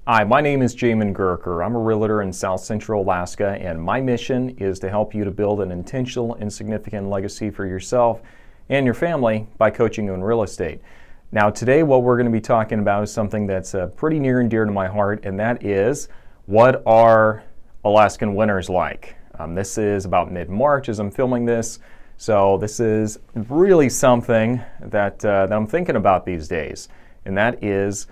Hi, my name is Jamin Goecker. I'm a realtor in South Central Alaska, and my mission is to help you to build an intentional and significant legacy for yourself and your family by coaching you in real estate. Now, today what we're going to be talking about is something that's pretty near and dear to my heart, and that is, what are Alaskan winters like? This is about mid-March as I'm filming this, so this is really something that I'm thinking about these days, and that is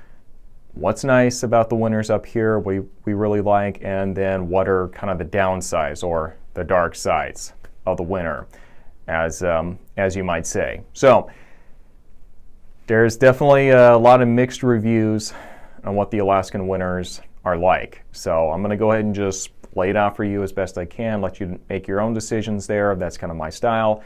what's nice about the winters up here, we really like, and then what are kind of the downsides or the dark sides of the winter, as you might say. So there's definitely a lot of mixed reviews on what the Alaskan winters are like. So I'm going to go ahead and just lay it out for you as best I can, let you make your own decisions there. That's kind of my style.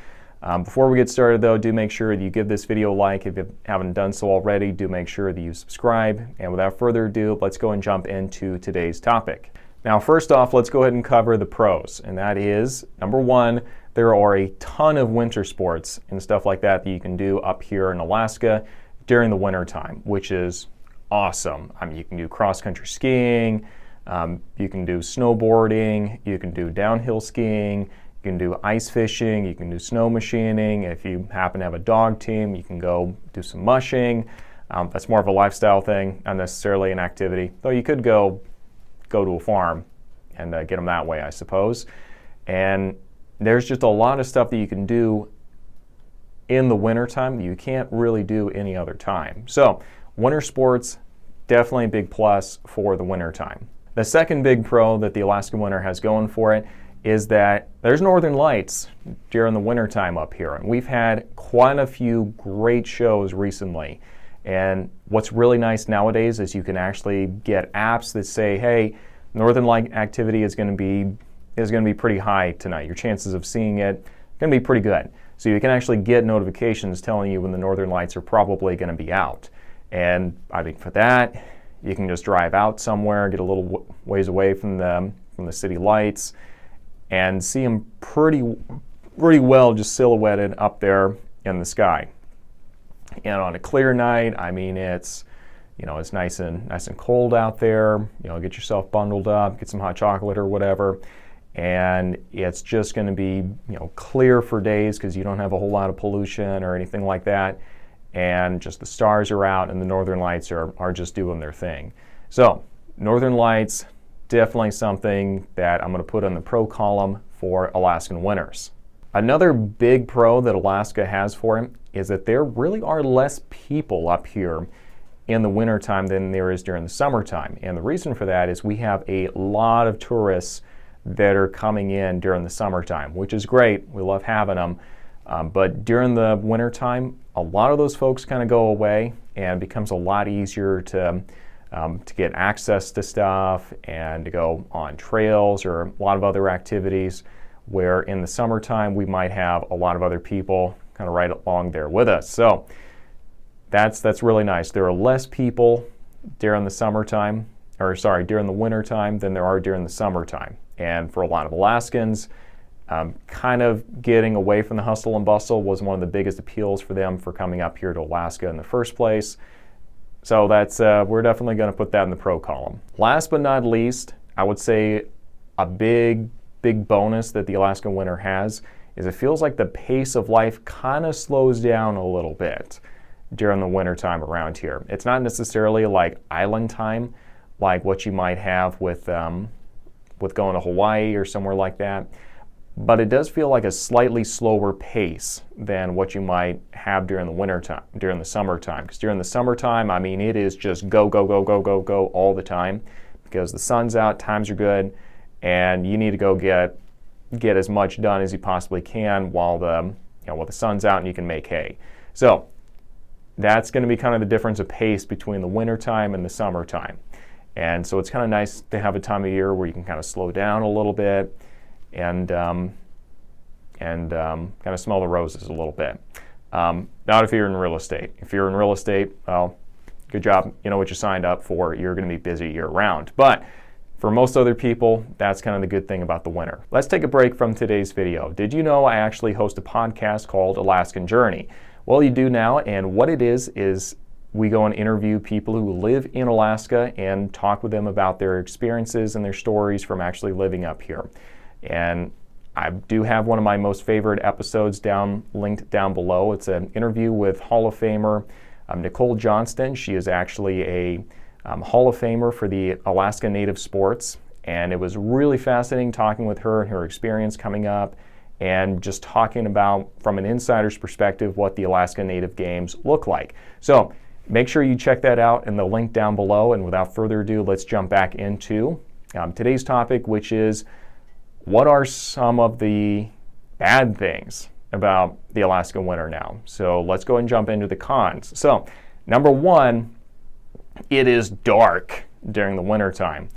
Before we get started though, do make sure that you give this video a like. If you haven't done so already, do make sure that you subscribe. And without further ado, let's go and jump into today's topic. Now, first off, let's go ahead and cover the pros. And that is, number one, there are a ton of winter sports and stuff like that that you can do up here in Alaska during the winter time, which is awesome. I mean, you can do cross-country skiing, you can do snowboarding, you can do downhill skiing, you can do ice fishing, you can do snow machining. If you happen to have a dog team, you can go do some mushing. That's more of a lifestyle thing, not necessarily an activity, though you could go to a farm and get them that way, I suppose. And there's just a lot of stuff that you can do in the wintertime that you can't really do any other time. So winter sports, definitely a big plus for the wintertime. The second big pro that the Alaskan winter has going for it is that there's northern lights during the wintertime up here. And we've had quite a few great shows recently. And what's really nice nowadays is you can actually get apps that say, hey, northern light activity is going to be pretty high tonight. Your chances of seeing it are going to be pretty good. So you can actually get notifications telling you when the northern lights are probably going to be out. And I think for that, you can just drive out somewhere, get a little ways away from the city lights, and see them pretty well just silhouetted up there in the sky. And on a clear night, I mean, it's nice and cold out there. Get yourself bundled up, get some hot chocolate or whatever, and it's just going to be clear for days because you don't have a whole lot of pollution or anything like that. And just the stars are out and the northern lights are just doing their thing. So northern lights, definitely something that I'm going to put in the pro column for Alaskan winters. Another big pro that Alaska has for it is that there really are less people up here in the wintertime than there is during the summertime. And the reason for that is we have a lot of tourists that are coming in during the summertime, which is great. We love having them. But during the wintertime, a lot of those folks kind of go away, and it becomes a lot easier to get access to stuff and to go on trails or a lot of other activities, where in the summertime we might have a lot of other people kind of right along there with us. So that's really nice. There are less people during the wintertime than there are during the summertime. And for a lot of Alaskans, kind of getting away from the hustle and bustle was one of the biggest appeals for them for coming up here to Alaska in the first place. So that's we're definitely going to put that in the pro column. Last but not least, I would say a big bonus that the Alaskan winter has is it feels like the pace of life kind of slows down a little bit during the winter time around here. It's not necessarily like island time like what you might have with going to Hawaii or somewhere like that. But it does feel like a slightly slower pace than what you might have during the wintertime, during the summertime. Because during the summertime, I mean, it is just go all the time because the sun's out, times are good, and you need to go get as much done as you possibly can while the sun's out and you can make hay. So that's going to be kind of the difference of pace between the wintertime and the summertime. And so it's kind of nice to have a time of year where you can kind of slow down a little bit and kind of smell the roses a little bit. Not if you're in real estate. If you're in real estate, well, good job. You know what you signed up for. You're going to be busy year round. But for most other people, that's kind of the good thing about the winter. Let's take a break from today's video. Did you know I actually host a podcast called Alaskan Journey? Well, you do now, and what it is we go and interview people who live in Alaska and talk with them about their experiences and their stories from actually living up here. And I do have one of my most favorite episodes linked down below. It's an interview with Hall of Famer Nicole Johnston. She is actually a Hall of Famer for the Alaska Native sports, and it was really fascinating talking with her and her experience coming up and just talking about, from an insider's perspective, what the Alaska Native Games look like. So make sure you check that out in the link down below, and without further ado, let's jump back into today's topic, which is what are some of the bad things about the Alaska winter now. So let's go and jump into the cons. So number one, it is dark during the winter time.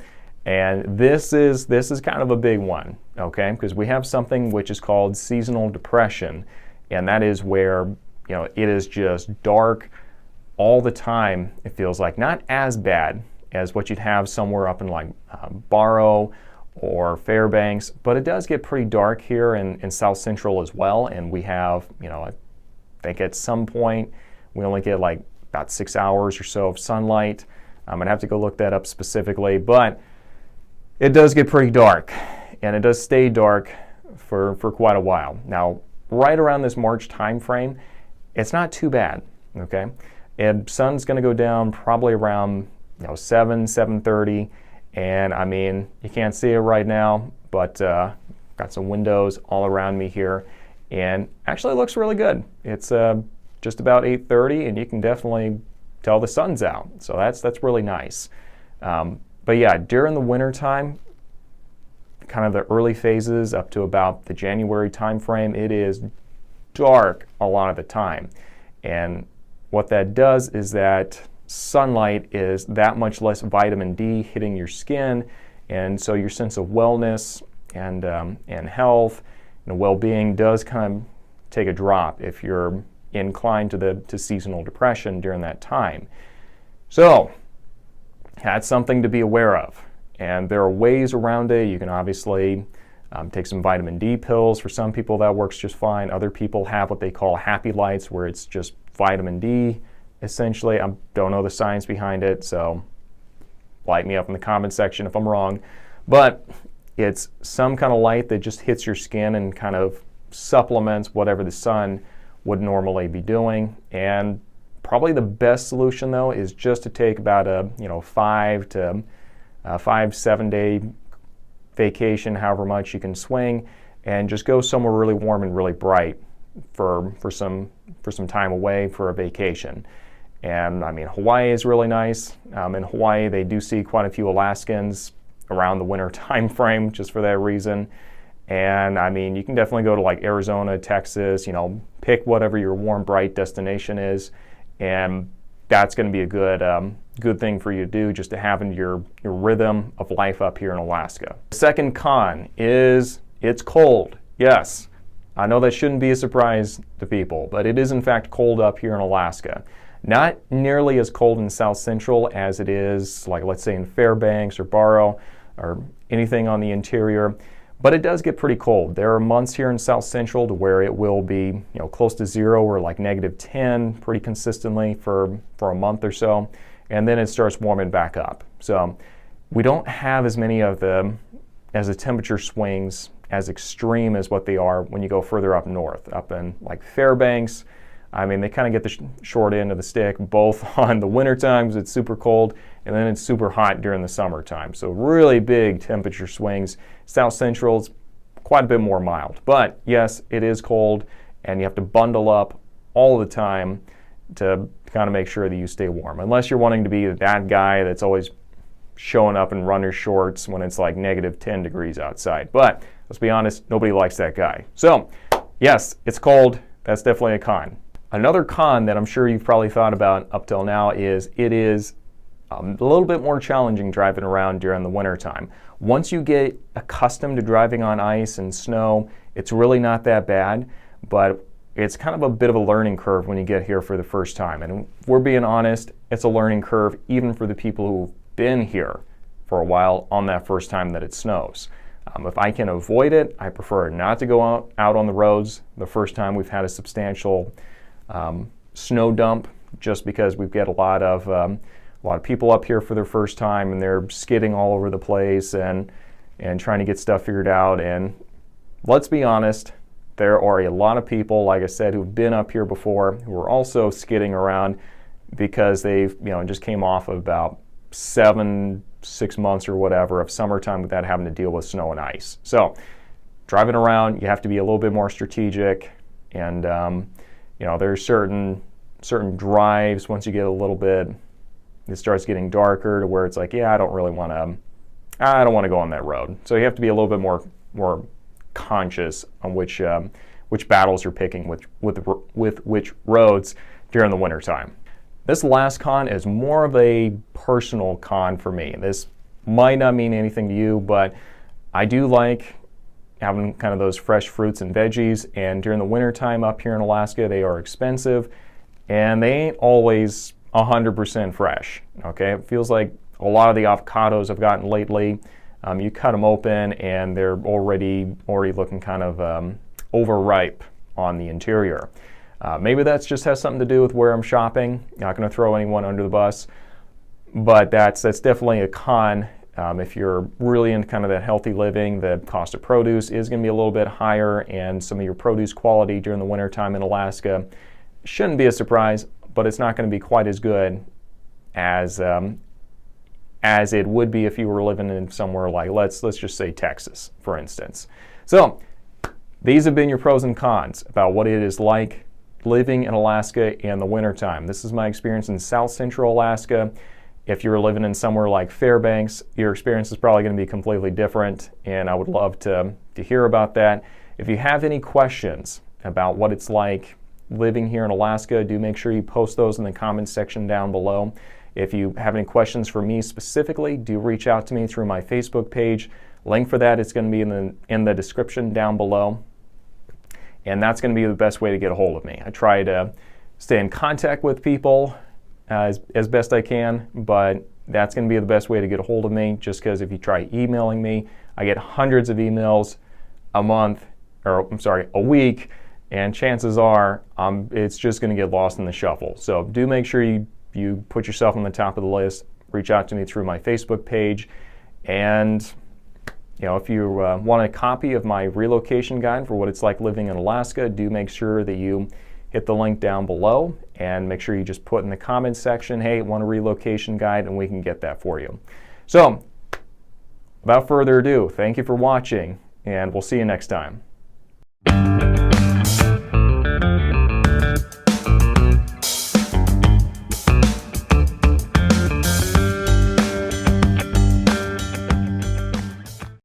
And this is kind of a big one, okay? Because we have something which is called seasonal depression, and that is where, you know, it is just dark all the time. It feels like not as bad as what you'd have somewhere up in like Barrow or Fairbanks, but it does get pretty dark here in South Central as well. And we have, you know, I think at some point we only get like about 6 hours or so of sunlight. I'd have to go look that up specifically, but it does get pretty dark, and it does stay dark for quite a while. Now, right around this March time frame, it's not too bad, okay? And sun's going to go down probably around 7:30, and I mean, you can't see it right now, but got some windows all around me here, and actually it looks really good. It's just about 8:30, and you can definitely tell the sun's out, so that's really nice. But yeah, during the winter time, kind of the early phases up to about the January time frame, it is dark a lot of the time. And what that does is that sunlight is that much less vitamin D hitting your skin, and so your sense of wellness and health and well-being does kind of take a drop if you're inclined to seasonal depression during that time. So that's something to be aware of, and there are ways around it. You can obviously take some vitamin D pills. For some people that works just fine. Other people have what they call happy lights, where it's just vitamin D essentially. I don't know the science behind it, so light me up in the comment section if I'm wrong, but it's some kind of light that just hits your skin and kind of supplements whatever the sun would normally be doing. And probably the best solution, though, is just to take about a 5-7 day vacation, however much you can swing, and just go somewhere really warm and really bright for some time away for a vacation. And I mean, Hawaii is really nice. In Hawaii, they do see quite a few Alaskans around the winter time frame just for that reason. And I mean, you can definitely go to like Arizona, Texas, pick whatever your warm, bright destination is. And that's going to be a good thing for you to do, just to have in your rhythm of life up here in Alaska. The second con is it's cold. Yes, I know that shouldn't be a surprise to people, but it is in fact cold up here in Alaska. Not nearly as cold in South Central as it is, like let's say in Fairbanks or Barrow or anything on the interior. But it does get pretty cold. There are months here in South Central to where it will be, close to zero or like -10 pretty consistently for a month or so, and then it starts warming back up. So we don't have as many of the temperature swings as extreme as what they are when you go further up north, up in like Fairbanks. I mean, they kind of get the short end of the stick, both on the winter times, it's super cold, and then it's super hot during the summertime. So really big temperature swings. South Central is quite a bit more mild. But yes, it is cold, and you have to bundle up all the time to kind of make sure that you stay warm. Unless you're wanting to be that guy that's always showing up in runner shorts when it's like -10 degrees outside. But let's be honest, nobody likes that guy. So yes, it's cold. That's definitely a con. Another con that I'm sure you've probably thought about up till now is it is a little bit more challenging driving around during the winter time. Once you get accustomed to driving on ice and snow, it's really not that bad, but it's kind of a bit of a learning curve when you get here for the first time. And if we're being honest, it's a learning curve even for the people who've been here for a while on that first time that it snows. If I can avoid it, I prefer not to go out on the roads the first time we've had a substantial snow dump just because we've got a lot of people up here for their first time, and they're skidding all over the place and trying to get stuff figured out. And let's be honest, there are a lot of people, like I said, who've been up here before who are also skidding around because they've just came off of about 6 months or whatever of summertime without having to deal with snow and ice. So driving around, you have to be a little bit more strategic, and there's certain drives once you get a little bit, it starts getting darker to where it's like, yeah, I don't want to go on that road. So you have to be a little bit more conscious on which battles you're picking with which roads during the wintertime. This last con is more of a personal con for me. This might not mean anything to you, but I do like having kind of those fresh fruits and veggies, and during the wintertime up here in Alaska, they are expensive, and they ain't always 100% fresh, okay? It feels like a lot of the avocados I've gotten lately, you cut them open and they're already looking kind of overripe on the interior. Maybe that just has something to do with where I'm shopping. Not going to throw anyone under the bus, but that's definitely a con. If you're really into kind of that healthy living, the cost of produce is going to be a little bit higher, and some of your produce quality during the wintertime in Alaska shouldn't be a surprise, but it's not going to be quite as good as it would be if you were living in somewhere like, let's just say Texas, for instance. So these have been your pros and cons about what it is like living in Alaska in the wintertime. This is my experience in South Central Alaska. If you're living in somewhere like Fairbanks, your experience is probably going to be completely different, and I would love to hear about that. If you have any questions about what it's like living here in Alaska, do make sure you post those in the comments section down below. If you have any questions for me specifically, do reach out to me through my Facebook page. Link for that is going to be in the description down below. And that's going to be the best way to get a hold of me. I try to stay in contact with people as best I can, but that's going to be the best way to get a hold of me, just because if you try emailing me, I get hundreds of emails a week, and chances are it's just going to get lost in the shuffle. So do make sure you put yourself on the top of the list. Reach out to me through my Facebook page, and if you want a copy of my relocation guide for what it's like living in Alaska, do make sure that you hit the link down below, and make sure you just put in the comments section, hey, want a relocation guide, and we can get that for you. So without further ado, thank you for watching, and we'll see you next time.